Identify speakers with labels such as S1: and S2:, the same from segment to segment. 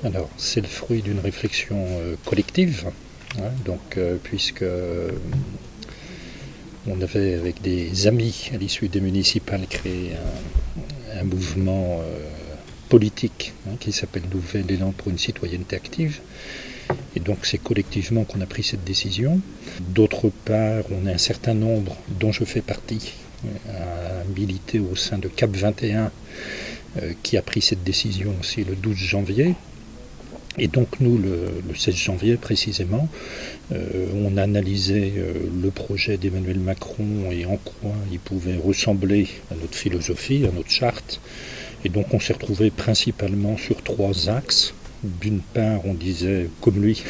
S1: Alors, c'est le fruit d'une réflexion collective, hein, donc, puisque on avait, avec des amis, à l'issue des municipales, créé un mouvement politique qui s'appelle Nouvel Élan pour une citoyenneté active. Et donc c'est collectivement qu'on a pris cette décision. D'autre part, on a un certain nombre, dont je fais partie, à militer au sein de CAP 21, qui a pris cette décision aussi le 12 janvier. Et donc nous, le 16 janvier précisément, on a analysé le projet d'Emmanuel Macron et en quoi il pouvait ressembler à notre philosophie, à notre charte. Et donc on s'est retrouvé principalement sur 3 axes. D'une part, on disait, comme lui,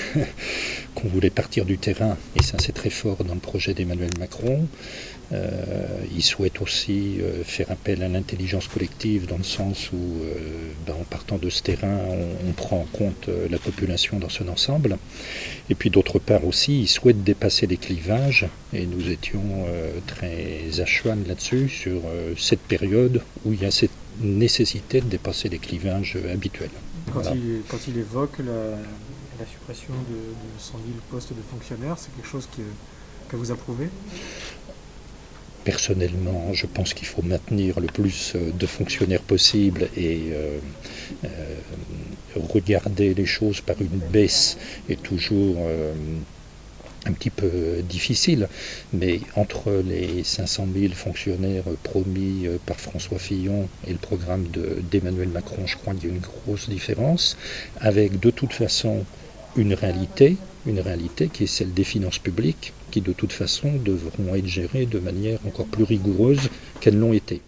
S1: qu'on voulait partir du terrain, et ça c'est très fort dans le projet d'Emmanuel Macron. Il souhaite aussi faire appel à l'intelligence collective, dans le sens où, en partant de ce terrain, on prend en compte la population dans son ensemble. Et puis d'autre part aussi, il souhaite dépasser les clivages, et nous étions très à cheval là-dessus, sur cette période où il y a cette nécessité de dépasser les clivages habituels.
S2: Quand il évoque la suppression de 100 000 postes de fonctionnaires, c'est quelque chose que vous approuvez ?
S1: Personnellement, je pense qu'il faut maintenir le plus de fonctionnaires possible et regarder les choses par une baisse est toujours un petit peu difficile, mais entre les 500 000 fonctionnaires promis par François Fillon et le programme d'Emmanuel Macron, je crois qu'il y a une grosse différence, avec de toute façon une réalité qui est celle des finances publiques, qui de toute façon devront être gérées de manière encore plus rigoureuse qu'elles l'ont été.